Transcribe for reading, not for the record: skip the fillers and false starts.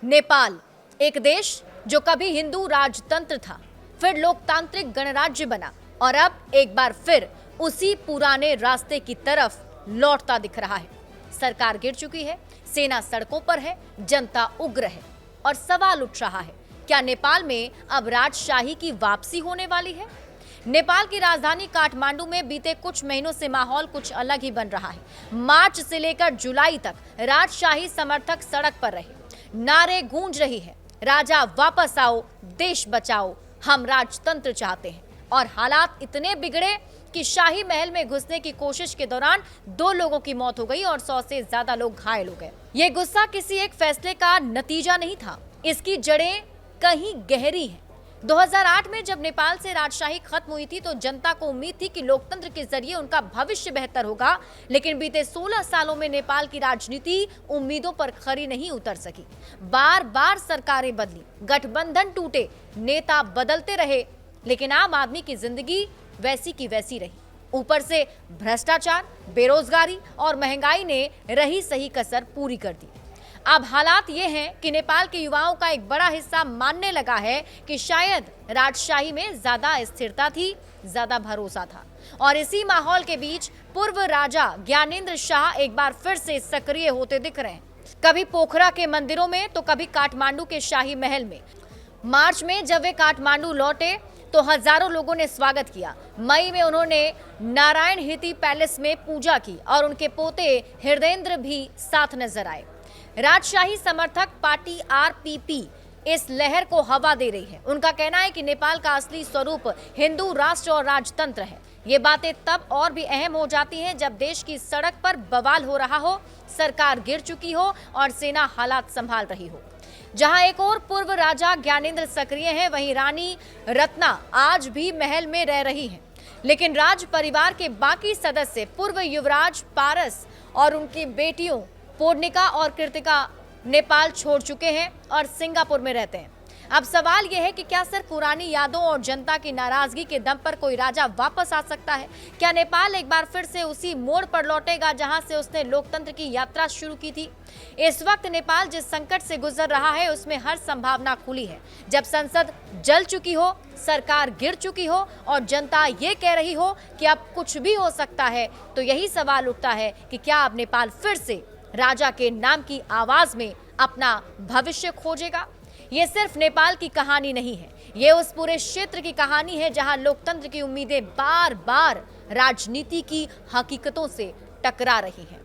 नेपाल एक देश जो कभी हिंदू राजतंत्र था, फिर लोकतांत्रिक गणराज्य बना और अब एक बार फिर उसी पुराने रास्ते की तरफ लौटता दिख रहा है। सरकार गिर चुकी है, सेना सड़कों पर है, जनता उग्र है और सवाल उठ रहा है, क्या नेपाल में अब राजशाही की वापसी होने वाली है? नेपाल की राजधानी काठमांडू में बीते कुछ महीनों से माहौल कुछ अलग ही बन रहा है। मार्च से लेकर जुलाई तक राजशाही समर्थक सड़क पर रहे, नारे गूंज रही है, राजा वापस आओ, देश बचाओ, हम राजतंत्र चाहते हैं। और हालात इतने बिगड़े कि शाही महल में घुसने की कोशिश के दौरान 2 लोगों की मौत हो गई और 100 से ज्यादा लोग घायल हो गए। ये गुस्सा किसी एक फैसले का नतीजा नहीं था, इसकी जड़ें कहीं गहरी हैं। 2008 में जब नेपाल से राजशाही खत्म हुई थी तो जनता को उम्मीद थी कि लोकतंत्र के जरिए उनका भविष्य बेहतर होगा, लेकिन बीते 16 सालों में नेपाल की राजनीति उम्मीदों पर खरी नहीं उतर सकी। बार बार सरकारें बदली, गठबंधन टूटे, नेता बदलते रहे, लेकिन आम आदमी की जिंदगी वैसी की वैसी रही। ऊपर से भ्रष्टाचार, बेरोजगारी और महंगाई ने रही सही कसर पूरी कर दी। अब हालात ये हैं कि नेपाल के युवाओं का एक बड़ा हिस्सा मानने लगा है कि शायद राजशाही में ज्यादा स्थिरता थी, ज्यादा भरोसा था। और इसी माहौल के बीच पूर्व राजा ज्ञानेंद्र शाह एक बार फिर से सक्रिय होते दिख रहे हैं, कभी पोखरा के मंदिरों में तो कभी काठमांडू के शाही महल में। मार्च में जब वे काठमांडू लौटे तो हजारों लोगों ने स्वागत किया। मई में उन्होंने नारायण हिती पैलेस में पूजा की और उनके पोते हृदयेंद्र भी साथ नजर आए। राजशाही समर्थक पार्टी आरपीपी इस लहर को हवा दे रही है। उनका कहना है कि नेपाल का असली स्वरूप हिंदू राष्ट्र और राजतंत्र है। ये बातें तब और भी अहम हो जाती हैं जब देश की सड़क पर बवाल हो रहा हो, सरकार गिर चुकी हो और सेना हालात संभाल रही हो। जहां एक और पूर्व राजा ज्ञानेंद्र सक्रिय हैं, वहीं रानी रत्ना आज भी महल में रह रही हैं। लेकिन राज परिवार के बाकी सदस्य पूर्व युवराज पारस और उनकी बेटियों पोर्णिका और कृतिका नेपाल छोड़ चुके हैं और सिंगापुर में रहते हैं। अब सवाल यह है कि क्या सिर्फ पुरानी यादों और जनता की नाराजगी के दम पर कोई राजा वापस आ सकता है? क्या नेपाल एक बार फिर से उसी मोड़ पर लौटेगा जहां से उसने लोकतंत्र की यात्रा शुरू की थी? इस वक्त नेपाल जिस संकट से गुजर रहा है उसमें हर संभावना खुली है। जब संसद जल चुकी हो, सरकार गिर चुकी हो और जनता ये कह रही हो कि अब कुछ भी हो सकता है, तो यही सवाल उठता है कि क्या अब नेपाल फिर से राजा के नाम की आवाज में अपना भविष्य खोजेगा? ये सिर्फ नेपाल की कहानी नहीं है, ये उस पूरे क्षेत्र की कहानी है जहां लोकतंत्र की उम्मीदें बार बार राजनीति की हकीकतों से टकरा रही हैं।